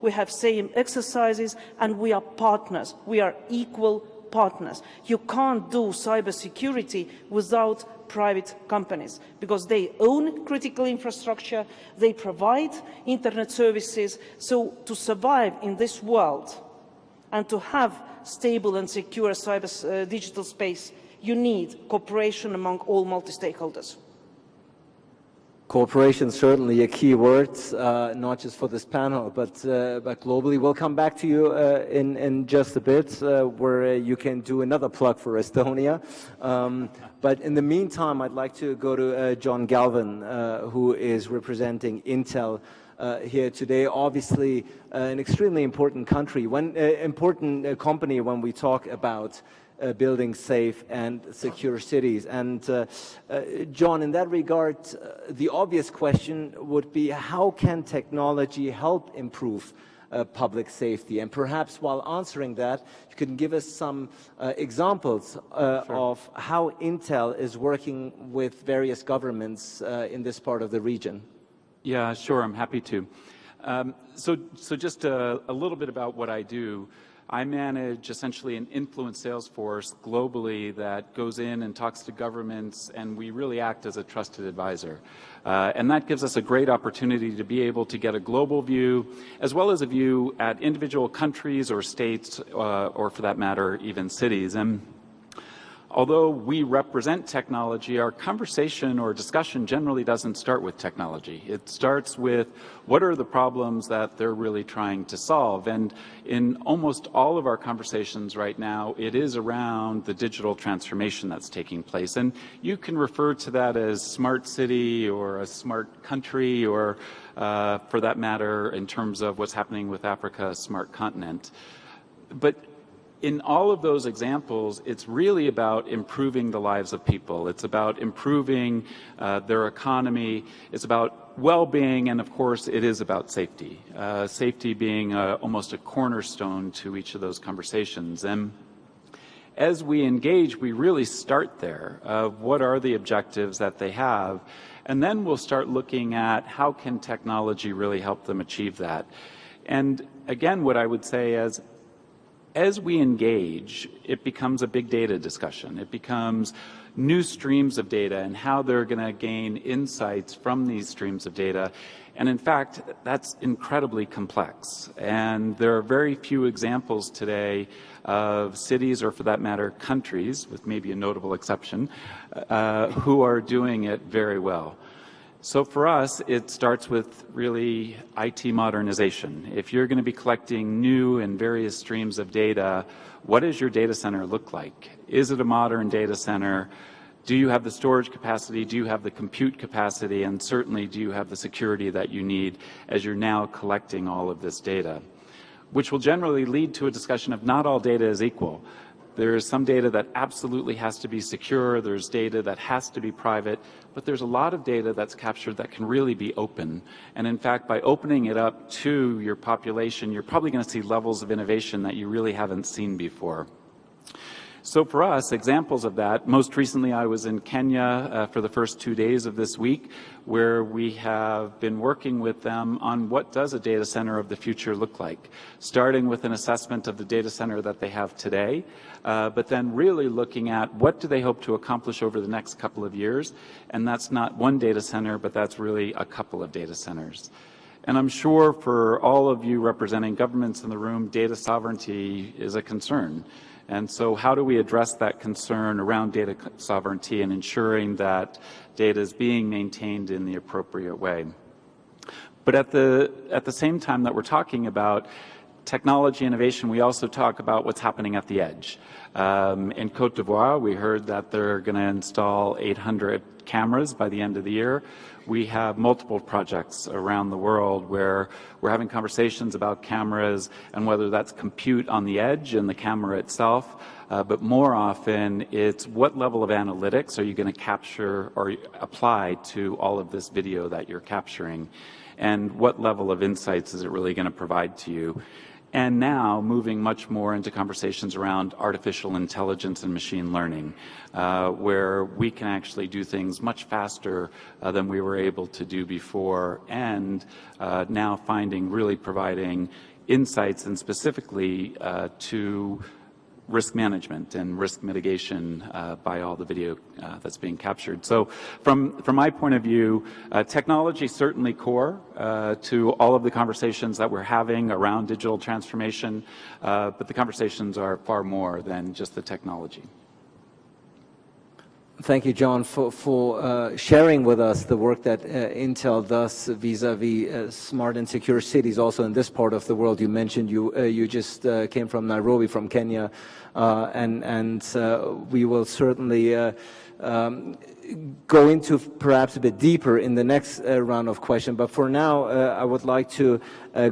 We have same exercises and we are partners. We are equal partners. You can't do cybersecurity without private companies because they own critical infrastructure, they provide internet services. So to survive in this world and to have stable and secure digital space, you need cooperation among all multi-stakeholders. Cooperation, certainly a key word, not just for this panel, but globally. We'll come back to you in just a bit, where you can do another plug for Estonia. But in the meantime, I'd like to go to John Galvin, who is representing Intel here today. Obviously, an extremely important company when we talk about building safe and secure cities. And John, in that regard, the obvious question would be, how can technology help improve public safety? And perhaps while answering that, you can give us some examples of how Intel is working with various governments in this part of the region. Yeah, sure, I'm happy to. So just a little bit about what I do. I manage essentially an influence sales force globally that goes in and talks to governments, and we really act as a trusted advisor. And that gives us a great opportunity to be able to get a global view, as well as a view at individual countries or states, or for that matter, even cities. And although we represent technology, our conversation or discussion generally doesn't start with technology. It starts with what are the problems that they're really trying to solve. And in almost all of our conversations right now, it is around the digital transformation that's taking place. And you can refer to that as smart city or a smart country, or for that matter, in terms of what's happening with Africa, a smart continent. But in all of those examples, it's really about improving the lives of people. It's about improving their economy. It's about well-being, and of course, it is about safety. Safety being almost a cornerstone to each of those conversations. And as we engage, we really start there. What are the objectives that they have? And then we'll start looking at how can technology really help them achieve that. And again, what I would say is, as we engage, it becomes a big data discussion. It becomes new streams of data and how they're going to gain insights from these streams of data. And in fact, that's incredibly complex. And there are very few examples today of cities, or for that matter, countries, with maybe a notable exception, who are doing it very well. So for us, it starts with really IT modernization. If you're going to be collecting new and various streams of data, what does your data center look like? Is it a modern data center? Do you have the storage capacity? Do you have the compute capacity? And certainly, do you have the security that you need as you're now collecting all of this data? Which will generally lead to a discussion of not all data is equal. There is some data that absolutely has to be secure. There's data that has to be private. But there's a lot of data that's captured that can really be open. And in fact, by opening it up to your population, you're probably going to see levels of innovation that you really haven't seen before. So for us, examples of that, most recently I was in Kenya for the first 2 days of this week, where we have been working with them on what does a data center of the future look like, starting with an assessment of the data center that they have today, but then really looking at what do they hope to accomplish over the next couple of years. And that's not one data center, but that's really a couple of data centers. And I'm sure for all of you representing governments in the room, data sovereignty is a concern. And so how do we address that concern around data sovereignty and ensuring that data is being maintained in the appropriate way? But at the same time that we're talking about technology innovation, we also talk about what's happening at the edge. In Côte d'Ivoire, we heard that they're going to install 800 cameras by the end of the year. We have multiple projects around the world where we're having conversations about cameras and whether that's compute on the edge and the camera itself, but more often it's what level of analytics are you going to capture or apply to all of this video that you're capturing, and what level of insights is it really going to provide to you. And now moving much more into conversations around artificial intelligence and machine learning, where we can actually do things much faster than we were able to do before, and now really providing insights and specifically to risk management and risk mitigation by all the video that's being captured. So from my point of view, technology is certainly core to all of the conversations that we're having around digital transformation, but the conversations are far more than just the technology. Thank you, John, for sharing with us the work that Intel does vis-a-vis smart and secure cities also in this part of the world. You mentioned you just came from Nairobi, from Kenya, and we will certainly go into perhaps a bit deeper in the next round of questions. But for now, I would like to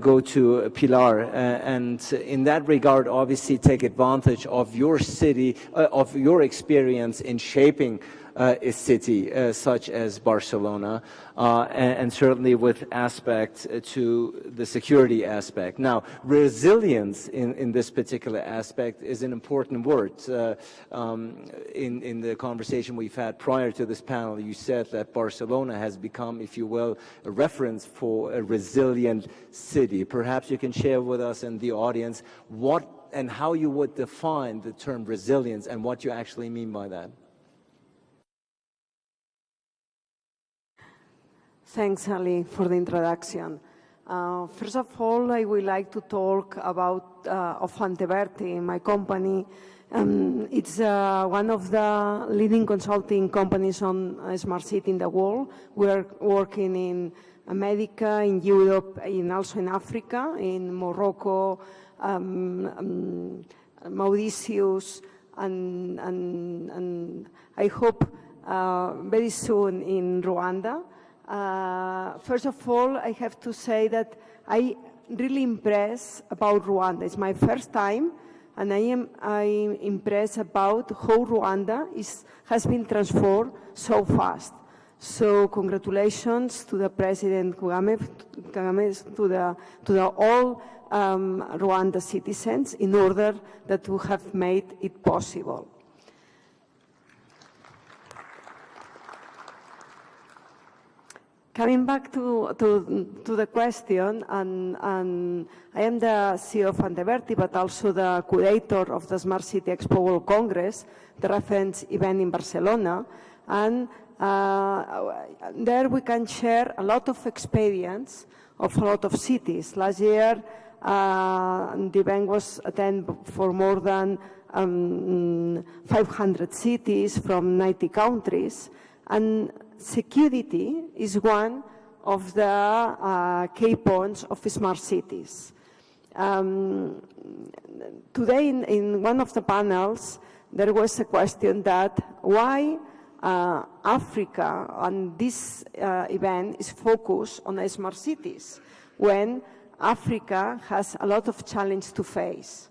go to Pilar, and in that regard, obviously take advantage of your city, of your experience in shaping a city such as Barcelona, and certainly with aspect to the security aspect. Now, resilience in this particular aspect is an important word. In the conversation we've had prior to this panel, you said that Barcelona has become, if you will, a reference for a resilient city. Perhaps you can share with us and the audience what and how you would define the term resilience and what you actually mean by that. Thanks, Ali, for the introduction. First of all, I would like to talk about of Anteverti, my company. It's one of the leading consulting companies on smart city in the world. We are working in America, in Europe, and also in Africa, in Morocco, Mauritius, and I hope very soon in Rwanda. First of all, I have to say that I really impressed about Rwanda. It's my first time, and I'm impressed about how Rwanda has been transformed so fast. So congratulations to the President Kagame, to the all Rwanda citizens in order that we have made it possible. Coming back to the question, and I am the CEO of Anteverti, but also the curator of the Smart City Expo World Congress, the reference event in Barcelona, and there we can share a lot of experience of a lot of cities. Last year, the event was attended for more than 500 cities from 90 countries, and security is one of the key points of smart cities. Today, in one of the panels, there was a question that why Africa and this event is focused on smart cities when Africa has a lot of challenge to face.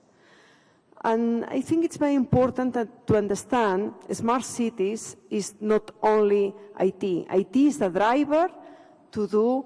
And I think it's very important to understand smart cities is not only IT. IT is the driver to do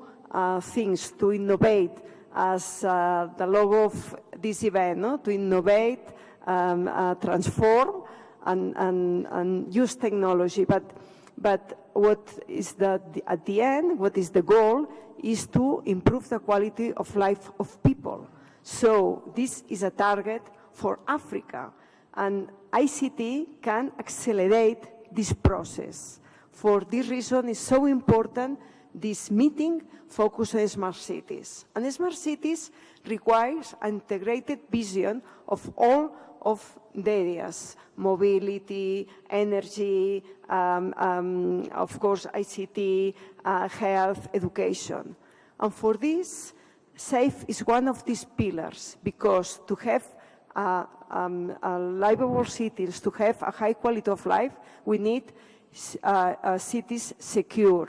things, to innovate, as the logo of this event, no? To innovate, transform, and use technology. But what is at the end, what is the goal, is to improve the quality of life of people. So this is a target for Africa, and ICT can accelerate this process. For this reason, it's so important this meeting focus on smart cities. And smart cities requires an integrated vision of all of the areas, mobility, energy, of course ICT, health, education. And for this, SAFE is one of these pillars, because to have livable cities, to have a high quality of life, we need cities secure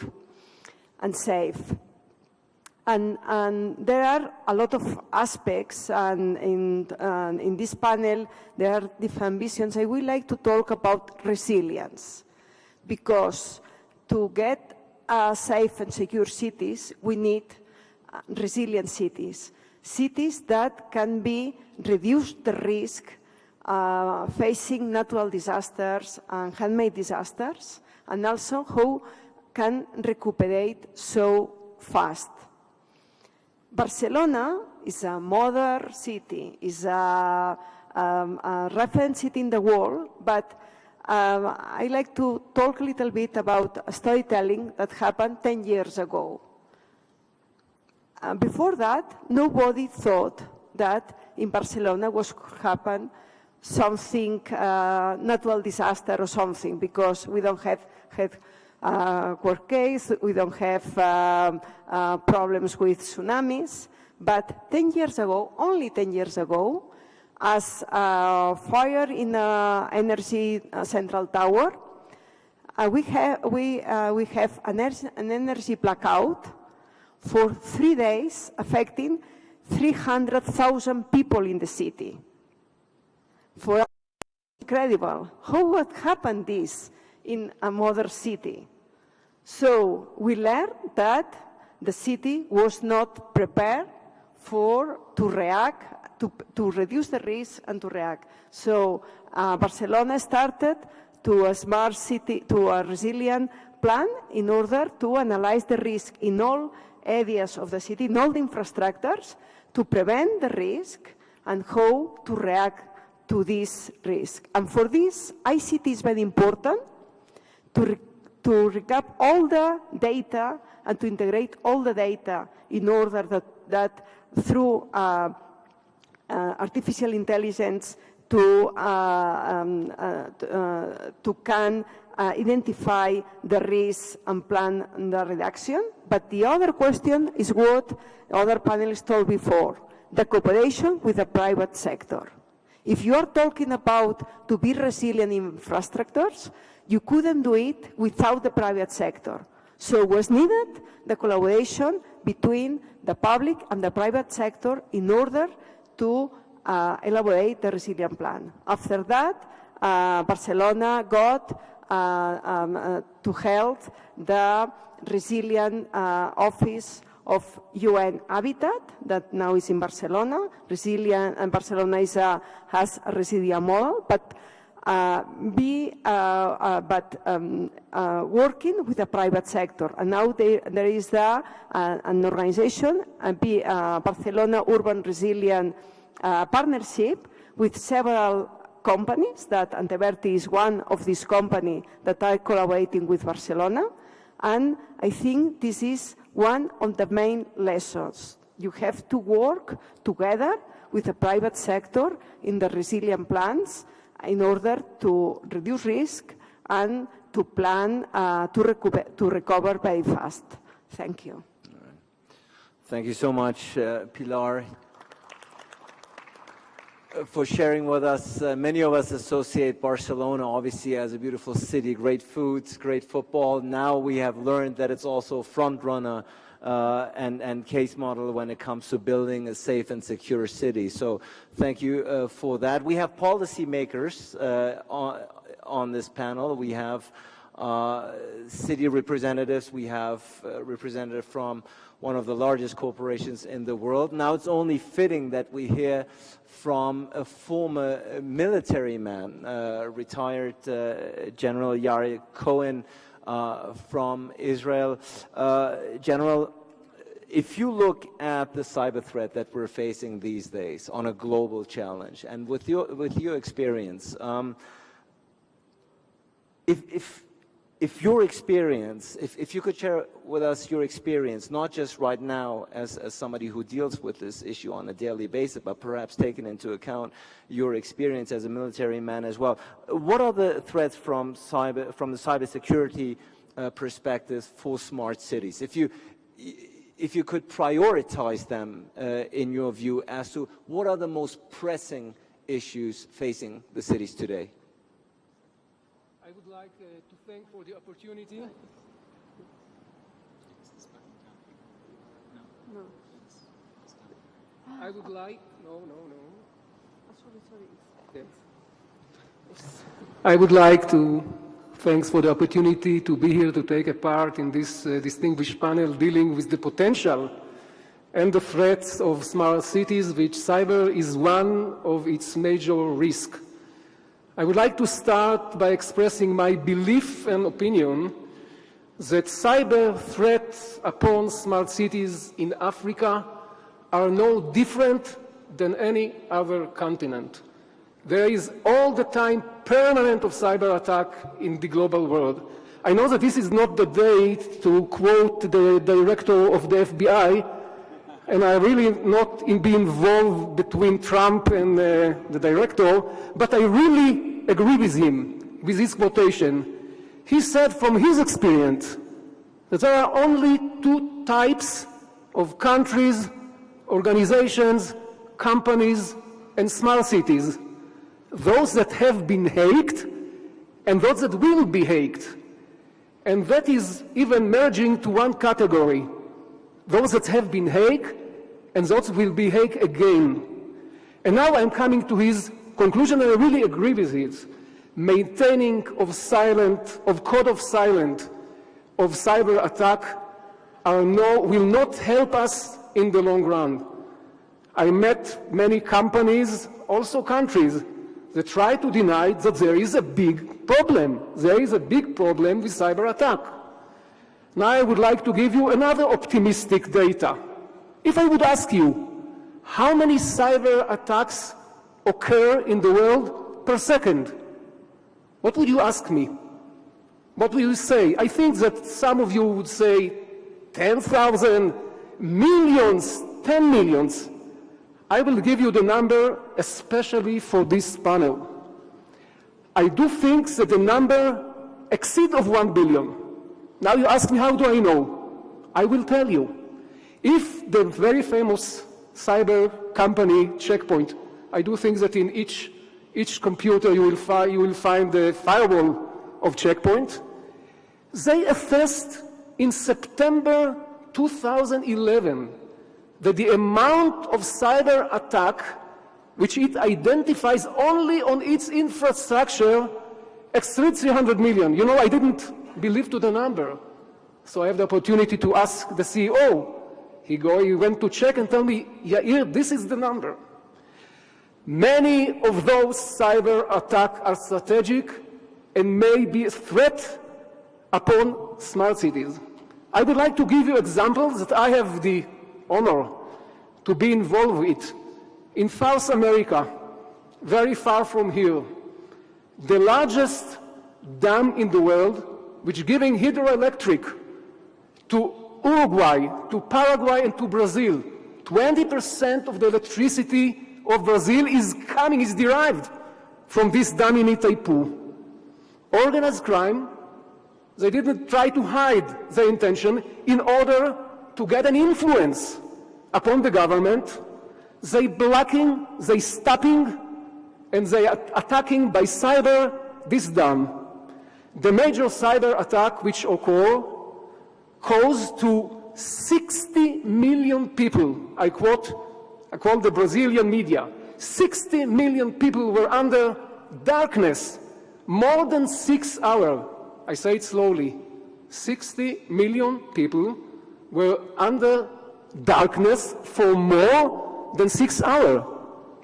and safe. And there are a lot of aspects, and in this panel there are different visions. I would like to talk about resilience, because to get safe and secure cities, we need resilient cities. Cities that can reduce the risk facing natural disasters and man-made disasters, and also how can recuperate so fast. Barcelona is a modern city, is a reference city in the world, but I like to talk a little bit about storytelling that happened 10 years ago. Before that, nobody thought that in Barcelona was happen something, natural disaster or something, because we don't have court case, we don't have problems with tsunamis. But 10 years ago, only 10 years ago, as fire in energy central tower, we have an energy blackout for 3 days, affecting 300,000 people in the city. For us, incredible. How would happen this in a modern city? So we learned that the city was not prepared to react, to reduce the risk and to react. So Barcelona started to a smart city, to a resilient plan in order to analyze the risk in all areas of the city, in all the infrastructures, to prevent the risk and how to react to this risk. And for this, ICT is very important to recap all the data and to integrate all the data in order that through artificial intelligence to can identify the risk and plan the reduction. But the other question is what other panelists told before, the cooperation with the private sector. If you are talking about to be resilient infrastructures, you couldn't do it without the private sector. So was needed the collaboration between the public and the private sector in order to elaborate the resilient plan. After that, Barcelona got to help the resilient office of UN Habitat that now is in Barcelona. Resilient, and Barcelona has a resilient model, but working with the private sector. And now there is an organization, Barcelona Urban Resilient Partnership, with several companies, that Anteverti is one of these companies that are collaborating with Barcelona. And I think this is one of the main lessons. You have to work together with the private sector in the resilient plans in order to reduce risk and to plan to recover very fast. Thank you. All right. Thank you so much, Pilar, for sharing with us. Many of us associate Barcelona obviously as a beautiful city, great foods, great football. Now we have learned that it's also a front runner and case model when it comes to building a safe and secure city. So thank you for that. We have policymakers on this panel. We have city representatives. We have a representative from one of the largest corporations in the world. Now it's only fitting that we hear from a former military man, retired General Yari Cohen from Israel. General, if you look at the cyber threat that we're facing these days on a global challenge, and with your experience, if your experience, if you could share with us your experience, not just right now as somebody who deals with this issue on a daily basis, but perhaps taking into account your experience as a military man as well. What are the threats from the cybersecurity perspective for smart cities? If you could prioritize them in your view as to what are the most pressing issues facing the cities today? I would like to thank for the opportunity. No. I would like, Yes. I would like to thanks for the opportunity to be here to take a part in this distinguished panel dealing with the potential and the threats of smart cities, which cyber is one of its major risks. I would like to start by expressing my belief and opinion that cyber threats upon smart cities in Africa are no different than any other continent. There is all the time permanent of cyber attack in the global world. I know that this is not the day to quote the director of the FBI, and I really not be involved between Trump and the director, but I really agree with him, with this quotation. He said from his experience that there are only two types of countries, organizations, companies, and smart cities. Those that have been hacked and those that will be hacked. And that is even merging to one category. Those that have been hacked and those will be hacked again. And now I'm coming to his conclusion, and I really agree with it. Maintaining of code of silence of cyber attack will not help us in the long run. I met many companies, also countries, that try to deny that there is a big problem. There is a big problem with cyber attack. Now I would like to give you another optimistic data. If I would ask you, how many cyber attacks occur in the world per second? What would you ask me? What will you say? I think that some of you would say 10,000, millions, 10 millions. I will give you the number especially for this panel. I do think that the number exceeds of 1 billion. Now you ask me, how do I know? I will tell you. If the very famous cyber company Checkpoint, I do think that in each computer you will find the firewall of Checkpoint. They assessed in September 2011 that the amount of cyber attack which it identifies only on its infrastructure exceeds 300 million. You know, I didn't believe to the number. So I have the opportunity to ask the CEO. He went to check and tell me, Yair, this is the number. Many of those cyber attacks are strategic and may be a threat upon smart cities. I would like to give you examples that I have the honor to be involved with. In South America, very far from here, the largest dam in the world, which giving hydroelectric to Uruguay, to Paraguay, and to Brazil. 20% of the electricity of Brazil is derived from this dam in Itaipu. Organized crime, they didn't try to hide their intention in order to get an influence upon the government. They blocking, they stopping, and they attacking by cyber this dam. The major cyber attack which occurred caused to 60 million people, I quote the Brazilian media, 60 million people were under darkness more than 6 hours. I say it slowly. 60 million people were under darkness for more than 6 hours.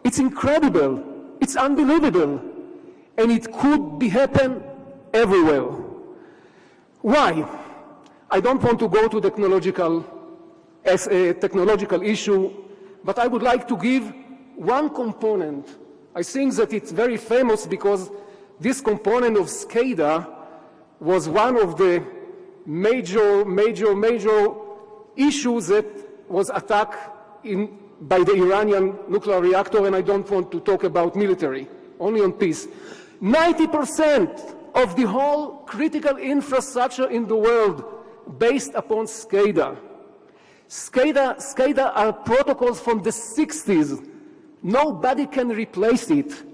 It's incredible. It's unbelievable. And it could be happen everywhere. Why? I don't want to go to technological issue, but I would like to give one component. I think that it's very famous because this component of SCADA was one of the major issues that was attacked by the Iranian nuclear reactor, and I don't want to talk about military, only on peace. 90% of the whole critical infrastructure in the world based upon SCADA. SCADA are protocols from the 60s. Nobody can replace it.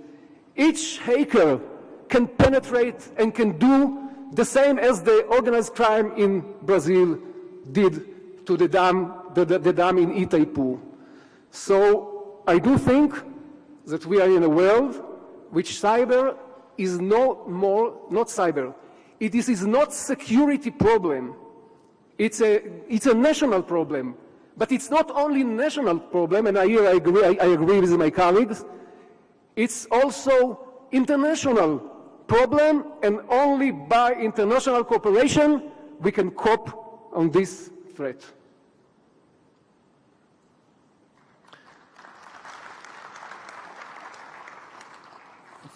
Each hacker can penetrate and can do the same as the organized crime in Brazil did to the dam in Itaipu. So I do think that we are in a world which cyber is not cyber. It is not security problem. It's a national problem. But it's not only national problem, and I agree with my colleagues, it's also international problem, and only by international cooperation we can cope on this threat.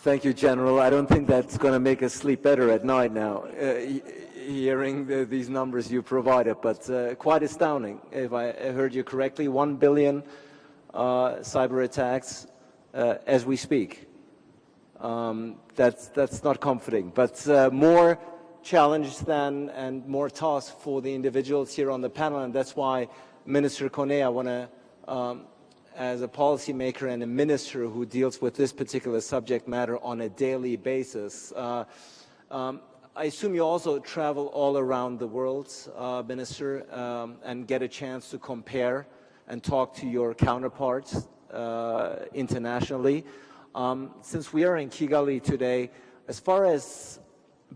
Thank you, General. I don't think that's going to make us sleep better at night now, hearing these numbers you provided, but quite astounding. If I heard you correctly, 1 billion cyber attacks as we speak. That's not comforting, but more challenge than and more task for the individuals here on the panel, and that's why Minister Kone, I want to, as a policymaker and a minister who deals with this particular subject matter on a daily basis, I assume you also travel all around the world, Minister, and get a chance to compare and talk to your counterparts internationally. Since we are in Kigali today, as far as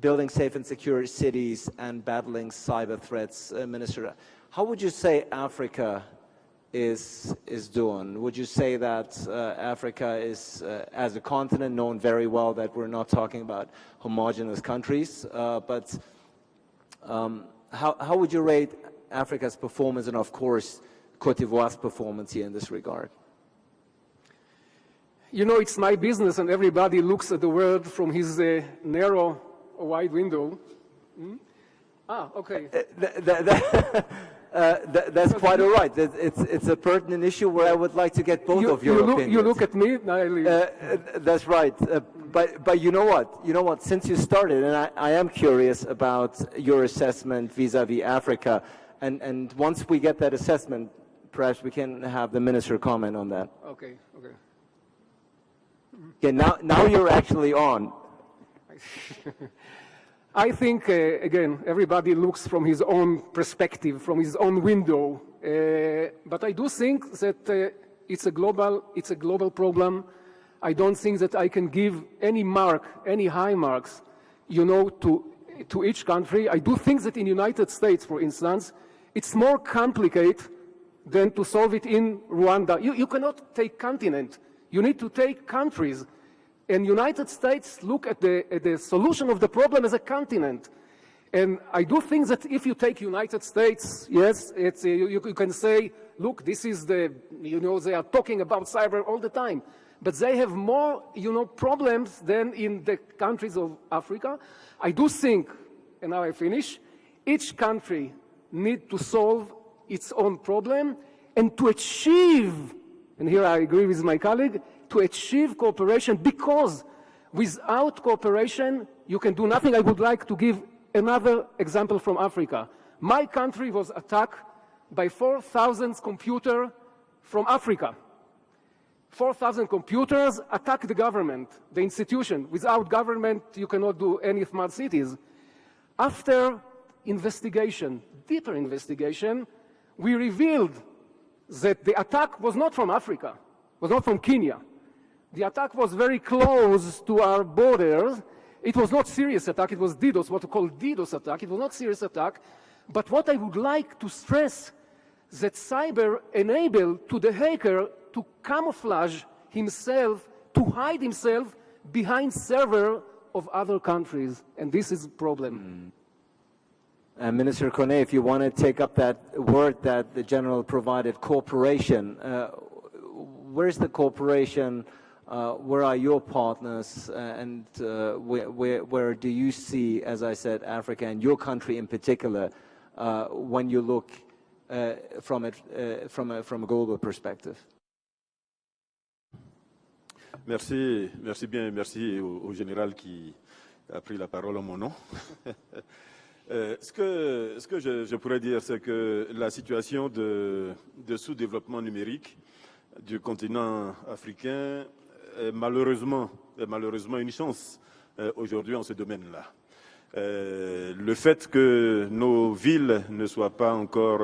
building safe and secure cities and battling cyber threats, Minister, how would you say Africa is doing? Would you say that Africa is, as a continent, known very well that we're not talking about homogeneous countries, but how would you rate Africa's performance and, of course, Cote d'Ivoire's performance here in this regard? You know, it's my business, and everybody looks at the world from his narrow, wide window. Okay. That's quite all right. It's a pertinent issue where I would like to get both of your opinions. You look at me, now I leave. That's right. But you know what? You know what? Since you started, and I am curious about your assessment vis-a-vis Africa, and once we get that assessment, perhaps we can have the minister comment on that. Okay. Okay. Now you're actually on. I think, again, everybody looks from his own perspective, from his own window. But I do think that it's a global problem. I don't think that I can give any high marks, to each country. I do think that in the United States, for instance, it's more complicated than to solve it in Rwanda. You cannot take continent. You need to take countries. And United States look at the solution of the problem as a continent. And I do think that if you take United States, yes, you can say, look, this is they are talking about cyber all the time. But they have more, problems than in the countries of Africa. I do think, and now I finish, each country needs to solve its own problem and to achieve, and here I agree with my colleague, to achieve cooperation, because without cooperation, you can do nothing. I would like to give another example from Africa. My country was attacked by 4,000 computers from Africa. 4,000 computers attacked the government, the institution. Without government, you cannot do any smart cities. After investigation, deeper investigation, we revealed that the attack was not from Africa, was not from Kenya. The attack was very close to our borders. It was not serious attack. It was DDoS, what we call DDoS attack. It was not serious attack. But what I would like to stress, that cyber enabled to the hacker to camouflage himself, to hide himself behind server of other countries. And this is a problem. Minister Kone, if you want to take up that word that the General provided, cooperation, where's the cooperation? Where are your partners, and where do you see, as I said, Africa and your country in particular, when you look from a global perspective? Merci bien, merci au général qui a pris la parole en mon nom. Ce que je pourrais dire, c'est que la situation de sous-développement numérique du continent africain est malheureusement une chance aujourd'hui en ce domaine-là. Le fait que nos villes ne soient pas encore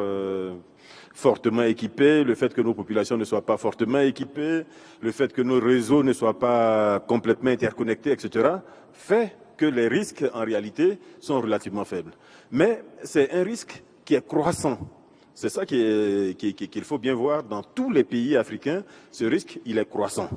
fortement équipées, le fait que nos populations ne soient pas fortement équipées, le fait que nos réseaux ne soient pas complètement interconnectés, etc., fait que les risques, en réalité, sont relativement faibles. Mais c'est un risque qui est croissant. C'est ça qu'il faut bien voir dans tous les pays africains. Ce risque, il est croissant.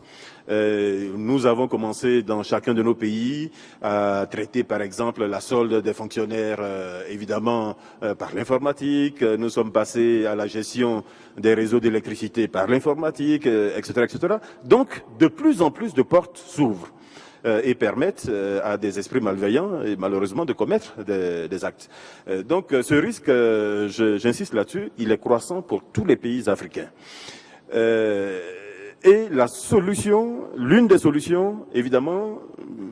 Nous avons commencé dans chacun de nos pays à traiter, par exemple, la solde des fonctionnaires, évidemment, par l'informatique. Nous sommes passés à la gestion des réseaux d'électricité par l'informatique, etc., etc. Donc, de plus en plus de portes s'ouvrent. et permettent à des esprits malveillants, et malheureusement, de commettre des actes. Donc ce risque, j'insiste là-dessus, il est croissant pour tous les pays africains. Et la solution, l'une des solutions, évidemment,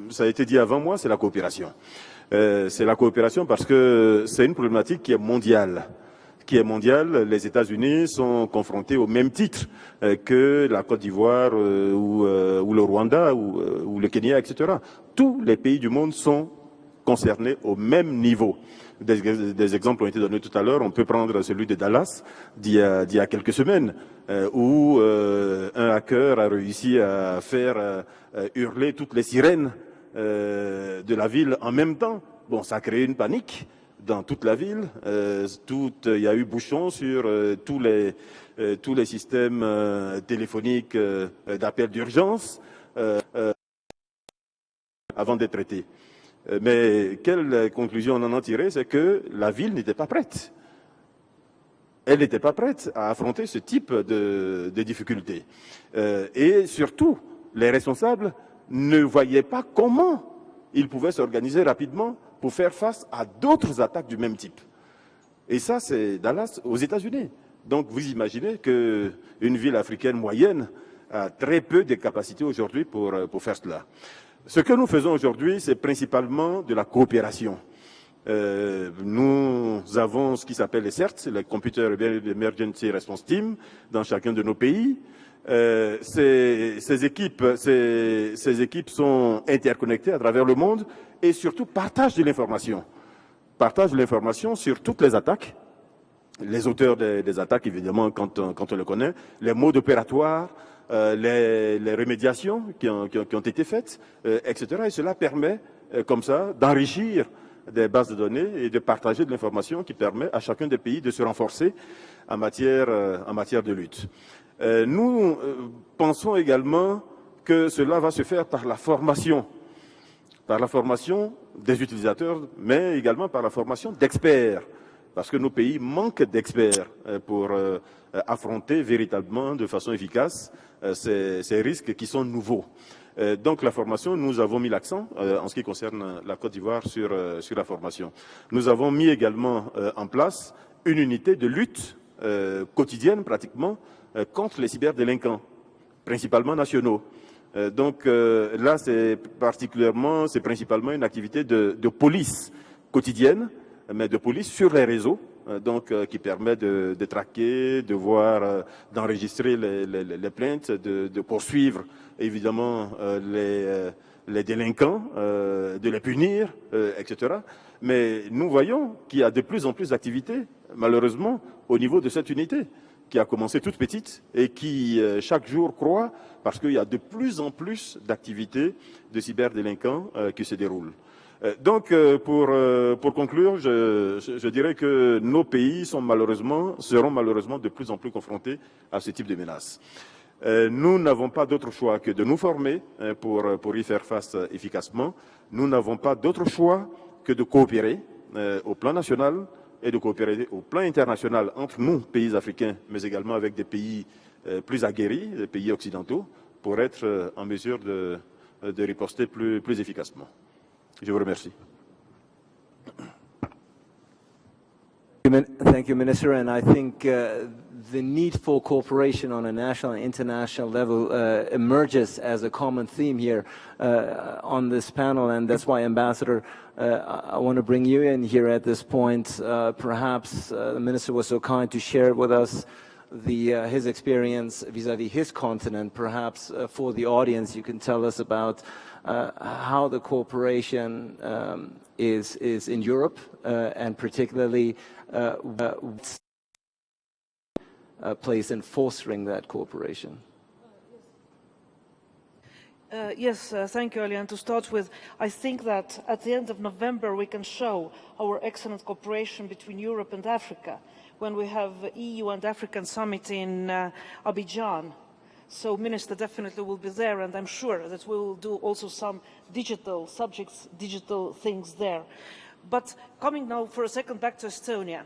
ça a été dit avant moi, c'est la coopération. C'est la coopération parce que c'est une problématique qui est mondiale. Les États-Unis sont confrontés au même titre que la Côte d'Ivoire ou le Rwanda ou le Kenya, etc. Tous les pays du monde sont concernés au même niveau. Des exemples ont été donnés tout à l'heure. On peut prendre celui de Dallas d'il y a quelques semaines, où un hacker a réussi à faire hurler toutes les sirènes de la ville en même temps. Bon, ça a créé une panique dans toute la ville. Il y a eu bouchon sur tous les systèmes téléphoniques d'appel d'urgence avant d'être traités. Mais quelle conclusion on en a tiré? C'est que la ville n'était pas prête. Elle n'était pas prête à affronter ce type de difficultés. Et surtout, les responsables ne voyaient pas comment ils pouvaient s'organiser rapidement pour faire face à d'autres attaques du même type. Et ça, c'est Dallas, aux États-Unis. Donc, vous imaginez qu'une ville africaine moyenne a très peu de capacités aujourd'hui pour faire cela. Ce que nous faisons aujourd'hui, c'est principalement de la coopération. Nous avons ce qui s'appelle les CERT, les Computer Emergency Response Team, dans chacun de nos pays. Ces équipes sont interconnectées à travers le monde et surtout partagent de l'information. Partagent de l'information sur toutes les attaques, les auteurs des attaques évidemment quand on les connaît, les modes opératoires, les remédiations qui ont été faites, etc. Et cela permet comme ça d'enrichir des bases de données et de partager de l'information qui permet à chacun des pays de se renforcer en matière de lutte. Nous pensons également que cela va se faire par la formation des utilisateurs, mais également par la formation d'experts, parce que nos pays manquent d'experts pour affronter véritablement de façon efficace ces risques qui sont nouveaux. Donc la formation, nous avons mis l'accent en ce qui concerne la Côte d'Ivoire sur la formation. Nous avons mis également en place une unité de lutte quotidienne pratiquement contre les cyberdélinquants, principalement nationaux. Donc là, c'est principalement une activité de police quotidienne, mais de police sur les réseaux, qui permet de traquer, de voir, d'enregistrer les plaintes, de poursuivre évidemment les délinquants, de les punir, etc. Mais nous voyons qu'il y a de plus en plus d'activités, malheureusement, au niveau de cette unité, qui a commencé toute petite et qui, chaque jour, croît parce qu'il y a de plus en plus d'activités de cyberdélinquants qui se déroulent. Donc, pour conclure, je dirais que nos pays seront malheureusement de plus en plus confrontés à ce type de menaces. Nous n'avons pas d'autre choix que de nous former pour y faire face efficacement. Nous n'avons pas d'autre choix que de coopérer au plan national et de coopérer au plan international entre nous, pays africains, mais également avec des pays plus aguerris, des pays occidentaux, pour être en mesure de riposter plus efficacement. Je vous remercie. Thank you, Minister. And I think the need for cooperation on a national and international level emerges as a common theme here on this panel. And that's why, Ambassador, I want to bring you in here at this point. Perhaps the Minister was so kind to share with us his experience vis-à-vis his continent. Perhaps for the audience, you can tell us about how the cooperation is in Europe, and particularly what's place in fostering that cooperation. Yes, thank you, Ali. And to start with, I think that at the end of November we can show our excellent cooperation between Europe and Africa when we have EU and African summit in Abidjan. So Minister definitely will be there, and I'm sure that we will do also some digital subjects, digital things there. But coming now for a second back to Estonia.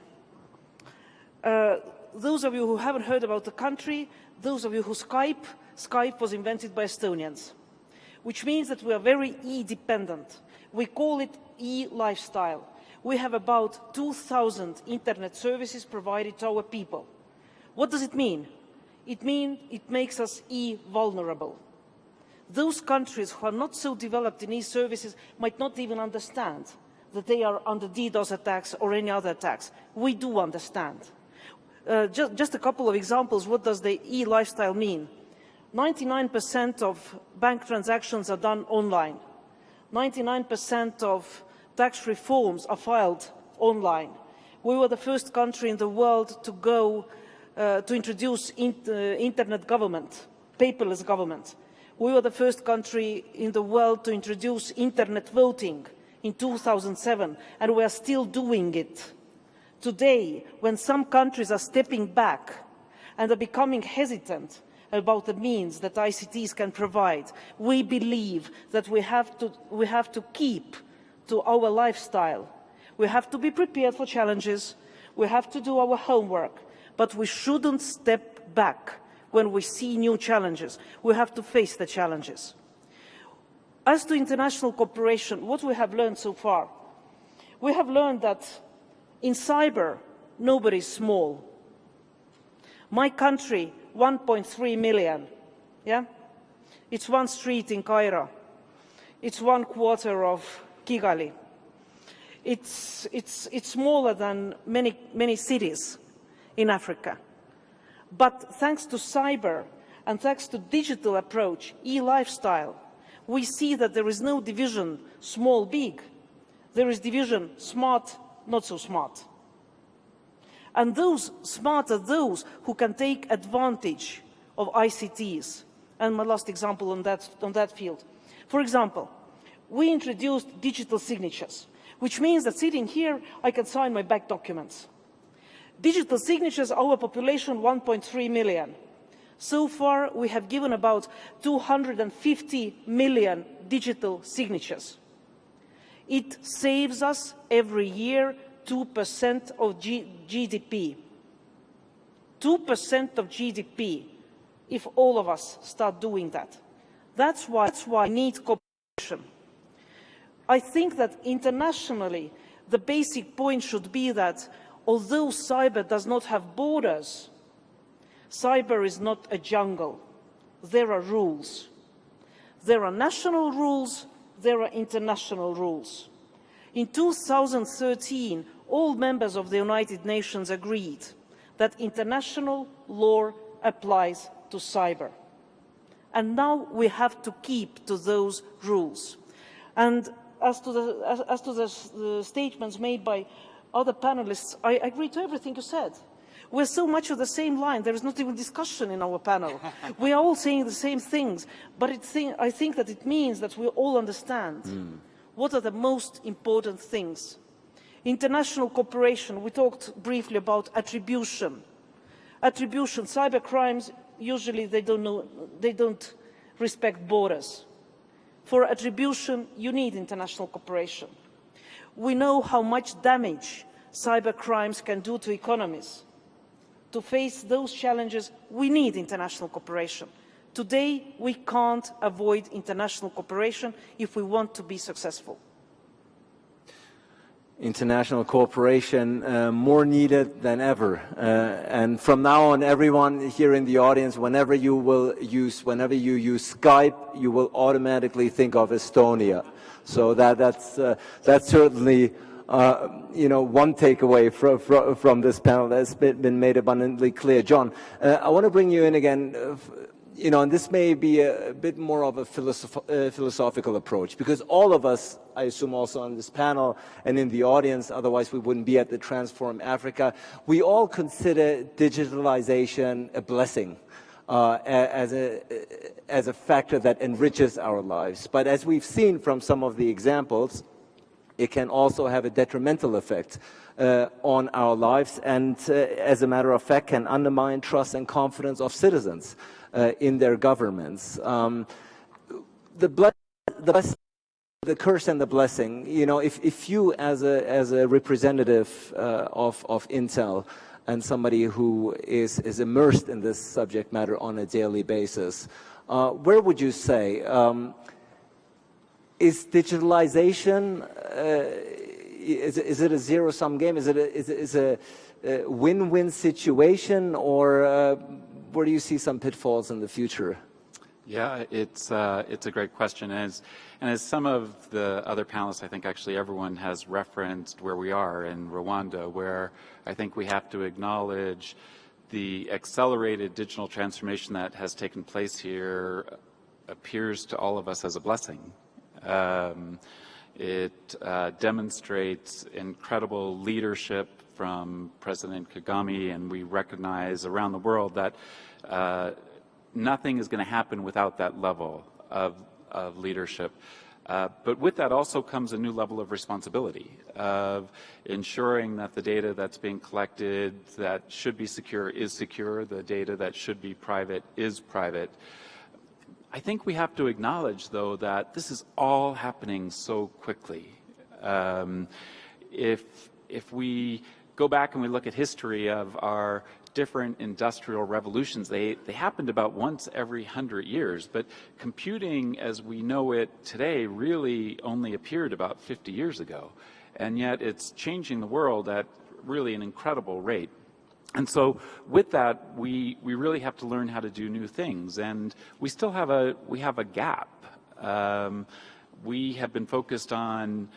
Those of you who haven't heard about the country, those of you who Skype was invented by Estonians. which means that we are very e-dependent. We call it e-lifestyle. We have about 2,000 internet services provided to our people. What does it mean? It means it makes us e-vulnerable. Those countries who are not so developed in e-services might not even understand that they are under DDoS attacks or any other attacks. We do understand. Just a couple of examples, what does the e-lifestyle mean? 99% of bank transactions are done online. 99% of tax reforms are filed online. We were the first country in the world to go to introduce internet government, paperless government. We were the first country in the world to introduce internet voting in 2007, and we are still doing it. Today, when some countries are stepping back and are becoming hesitant about the means that ICTs can provide, we believe that we have to keep to our lifestyle. We have to be prepared for challenges. We have to do our homework, but we shouldn't step back when we see new challenges. We have to face the challenges. As to international cooperation, what we have learned so far? We have learned that in cyber, nobody is small. My country, 1.3 million, yeah? It's one street in Cairo. It's 1/4 of Kigali. It's smaller than many cities in Africa. But thanks to cyber and thanks to digital approach, e-lifestyle, we see that there is no division small, big. There is division smart, not so smart. And those smart are those who can take advantage of ICTs. And my last example on that field. For example, we introduced digital signatures, which means that sitting here, I can sign my bank documents. Digital signatures, our population, 1.3 million. So far, we have given about 250 million digital signatures. It saves us every year 2% of GDP. 2% of GDP, if all of us start doing that. That's why we need cooperation. I think that internationally, the basic point should be that although cyber does not have borders, cyber is not a jungle. There are rules. There are national rules, there are international rules. In 2013, all members of the United Nations agreed that international law applies to cyber. And now we have to keep to those rules. And as to the statements made by other panelists, I agree to everything you said. We're so much of the same line, there is not even discussion in our panel. We are all saying the same things, but I think that it means that we all understand what are the most important things. International cooperation, we talked briefly about attribution. Attribution, cyber crimes, usually they don't respect borders. For attribution, you need international cooperation. We know how much damage cyber crimes can do to economies. To face those challenges, we need international cooperation. Today, we can't avoid international cooperation if we want to be successful. International cooperation more needed than ever. And from now on, everyone here in the audience, whenever you use Skype, you will automatically think of Estonia. So that's certainly one takeaway from this panel that's been made abundantly clear. John, I want to bring you in again. And this may be a bit more of a philosophical approach, because all of us, I assume also on this panel and in the audience, otherwise we wouldn't be at the Transform Africa, we all consider digitalization a blessing, as a factor that enriches our lives. But as we've seen from some of the examples, it can also have a detrimental effect on our lives, and as a matter of fact can undermine trust and confidence of citizens in their governments. The curse and the blessing, if you as a representative of Intel and somebody who is immersed in this subject matter on a daily basis, where would you say is digitalization, is it a zero-sum game? Is it a win-win situation, or where do you see some pitfalls in the future? Yeah, it's a great question. And as some of the other panelists, I think actually everyone has referenced where we are in Rwanda, where I think we have to acknowledge the accelerated digital transformation that has taken place here appears to all of us as a blessing. It demonstrates incredible leadership from President Kagame, and we recognize around the world that nothing is going to happen without that level of leadership. But with that also comes a new level of responsibility of ensuring that the data that's being collected that should be secure is secure, the data that should be private is private. I think we have to acknowledge, though, that this is all happening so quickly. If we go back and we look at history of our different industrial revolutions, they happened about once every 100 years, but computing as we know it today really only appeared about 50 years ago, and yet it's changing the world at really an incredible rate. And so with that, we really have to learn how to do new things, and we still have a gap. We have been focused on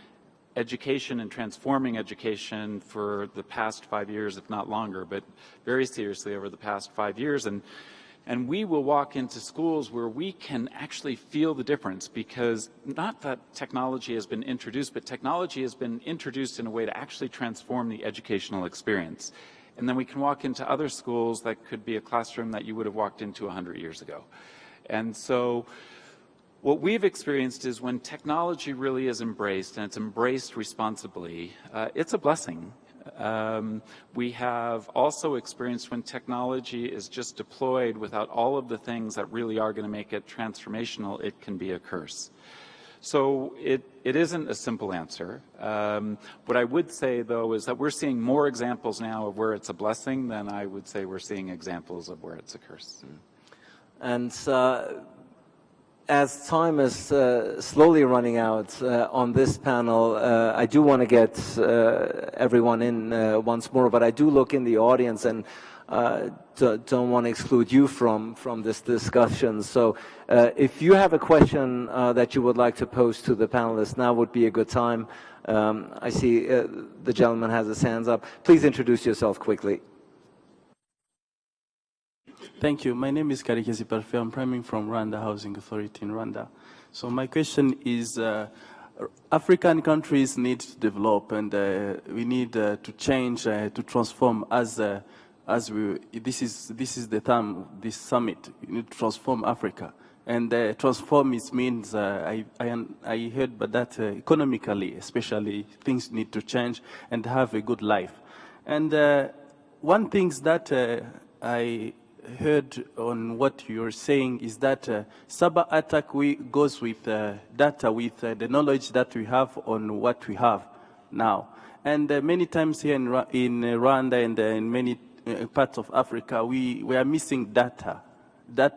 education and transforming education for the past 5 years, if not longer, but very seriously over the past 5 years. And we will walk into schools where we can actually feel the difference, because not that technology has been introduced, but technology has been introduced in a way to actually transform the educational experience. And then we can walk into other schools that could be a classroom that you would have walked into 100 years ago. And so what we've experienced is when technology really is embraced, and it's embraced responsibly, it's a blessing. We have also experienced when technology is just deployed without all of the things that really are going to make it transformational, it can be a curse. So it isn't a simple answer. What I would say, though, is that we're seeing more examples now of where it's a blessing than I would say we're seeing examples of where it's a curse. And as time is slowly running out on this panel, I do want to get everyone in once more, but I do look in the audience and don't want to exclude you from this discussion. So if you have a question that you would like to pose to the panelists, now would be a good time. I see the gentleman has his hands up. Please introduce yourself quickly. Thank you. My name is Karekezi Parfait. I'm priming from Rwanda Housing Authority in Rwanda. So my question is, African countries need to develop, and we need to change, to transform as we. This is the term, this summit. We need to transform Africa, and transform means I heard, but that economically, especially, things need to change and have a good life. And one thing that I heard on what you're saying is that cyber attack goes with data, with the knowledge that we have on what we have now. And many times here in Rwanda and in many parts of Africa, we are missing data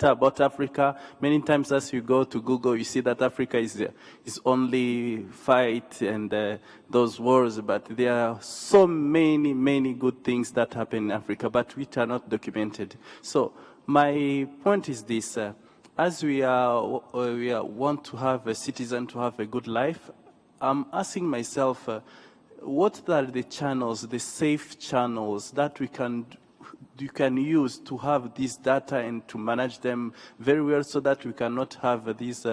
about Africa. Many times as you go to Google, you see that Africa is only fight and those wars, but there are so many good things that happen in Africa, but which are not documented. So my point is this, as we want to have a citizen to have a good life, I'm asking myself, what are the channels, the safe channels that you can use to have this data and to manage them very well, so that we cannot have these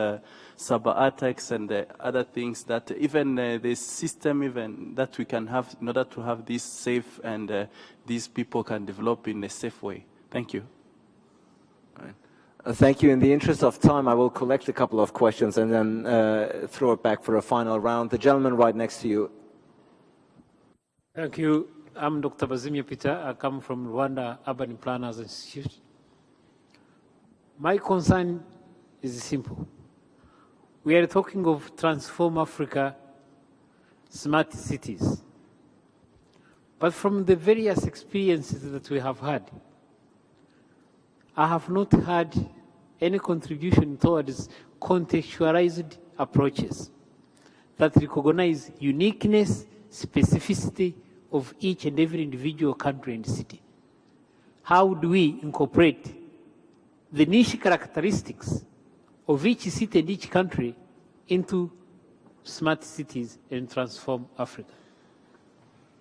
cyber attacks and other things that even the system even that we can have in order to have this safe and these people can develop in a safe way. Thank you. All right. Thank you. In the interest of time, I will collect a couple of questions and then throw it back for a final round. The gentleman right next to you. Thank you. I'm Dr. Bazimia Peter. I come from Rwanda Urban Planners Institute. My concern is simple. We are talking of transform Africa, smart cities. But from the various experiences that we have had, I have not had any contribution towards contextualized approaches. that recognize uniqueness, specificity of each and every individual country and city. How do we incorporate the niche characteristics of each city and each country into smart cities and transform Africa?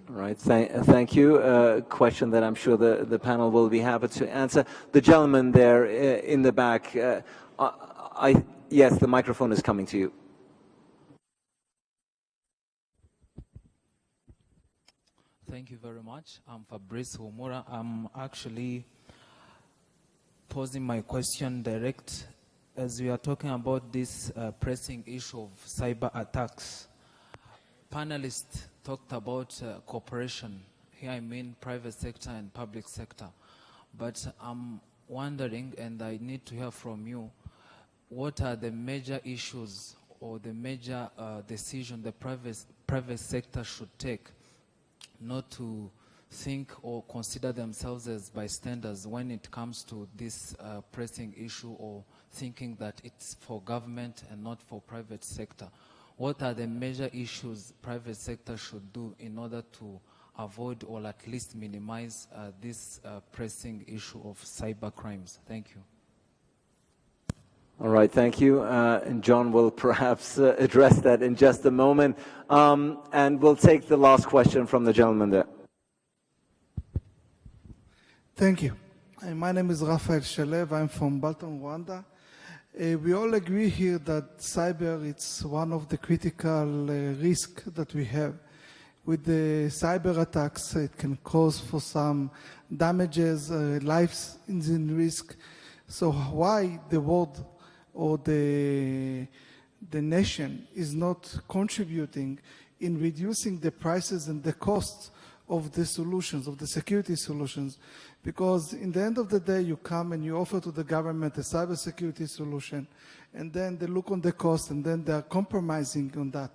All right, thank you. Question that I'm sure the panel will be happy to answer. The gentleman there in the back, yes, the microphone is coming to you. Thank you very much. I'm Fabrice Homura. I'm actually posing my question direct as we are talking about this pressing issue of cyber attacks. Panelists talked about cooperation. Here I mean private sector and public sector. But I'm wondering, and I need to hear from you, what are the major issues or the major decision the private sector should take not to think or consider themselves as bystanders when it comes to this pressing issue, or thinking that it's for government and not for private sector? What are the major issues private sector should do in order to avoid or at least minimize this pressing issue of cyber crimes? Thank you. All right, thank you. And John will perhaps address that in just a moment. And we'll take the last question from the gentleman there. Thank you. My name is Rafael Shalev. I'm from Balton, Rwanda. We all agree here that cyber is one of the critical risks that we have. With the cyber attacks, it can cause for some damages, lives in risk. So why the world or the nation is not contributing in reducing the prices and the costs of the solutions, of the security solutions? Because in the end of the day, you come and you offer to the government a cybersecurity solution, and then they look on the cost, and then they are compromising on that.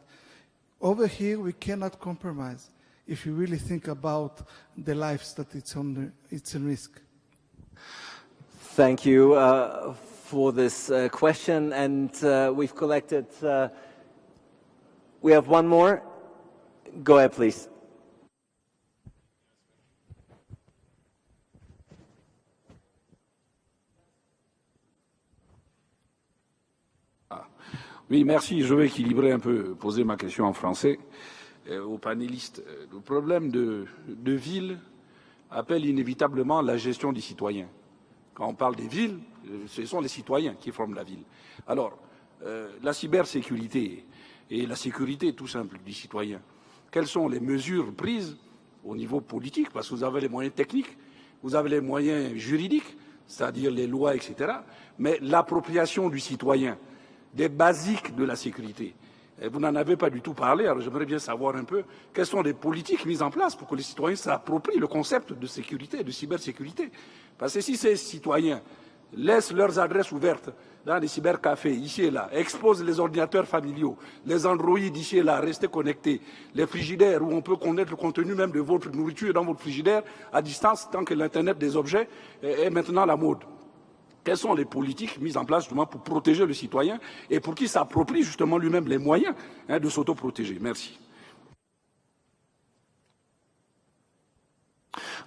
Over here, we cannot compromise if you really think about the lives that it's in risk. Thank you for this question, and we've collected, we have one more. Go ahead, please. Oui, merci. Je vais équilibrer un peu, poser ma question en français aux panélistes. Le problème de ville appelle inévitablement la gestion des citoyens. Quand on parle des villes, ce sont les citoyens qui forment la ville. Alors, la cybersécurité et la sécurité tout simple du citoyen, quelles sont les mesures prises au niveau politique? Parce que vous avez les moyens techniques, vous avez les moyens juridiques, c'est-à-dire les lois, etc. Mais l'appropriation du citoyen des basiques de la sécurité. Et vous n'en avez pas du tout parlé, alors j'aimerais bien savoir un peu quelles sont les politiques mises en place pour que les citoyens s'approprient le concept de sécurité, de cybersécurité. Parce que si ces citoyens laissent leurs adresses ouvertes dans les cybercafés, ici et là, exposent les ordinateurs familiaux, les Android ici et là, rester connectés, les frigidaires où on peut connaître le contenu même de votre nourriture dans votre frigidaire à distance, tant que l'Internet des objets est maintenant la mode. Quelles sont les politiques mises en place justement pour protéger le citoyen et pour qu'il s'approprie justement lui-même les moyens de s'auto-protéger? Merci.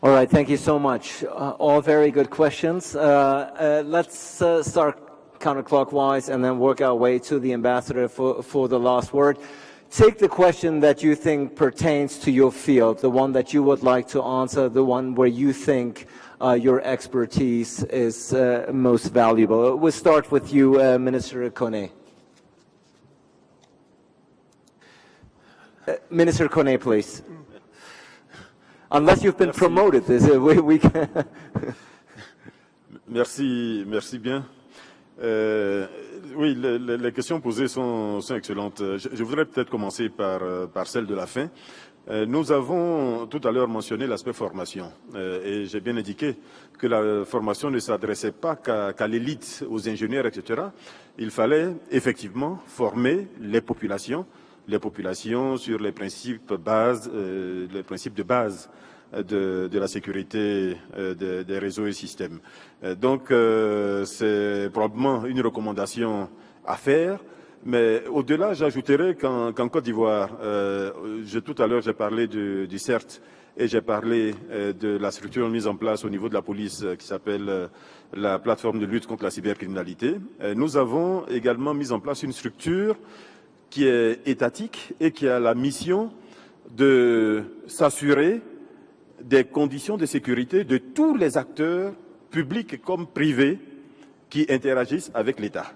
All right, thank you so much. All very good questions. Let's start counterclockwise and then work our way to the ambassador for the last word. Take the question that you think pertains to your field, the one that you would like to answer, the one where you think your expertise is most valuable. We'll start with you, Minister Kone. Minister Kone, please. Unless you've been promoted, we can. Merci bien. Oui, les questions posées sont excellentes. Je voudrais peut-être commencer par celle de la fin. Nous avons tout à l'heure mentionné l'aspect formation et j'ai bien indiqué que la formation ne s'adressait pas qu'à l'élite, aux ingénieurs, etc. Il fallait effectivement former les populations sur les principes de base de la sécurité des réseaux et systèmes. Donc c'est probablement une recommandation à faire. Mais au-delà, j'ajouterais qu'en Côte d'Ivoire, tout à l'heure j'ai parlé du CERT et j'ai parlé de la structure mise en place au niveau de la police qui s'appelle la plateforme de lutte contre la cybercriminalité. Nous avons également mis en place une structure qui est étatique et qui a la mission de s'assurer des conditions de sécurité de tous les acteurs, publics comme privés, qui interagissent avec l'État.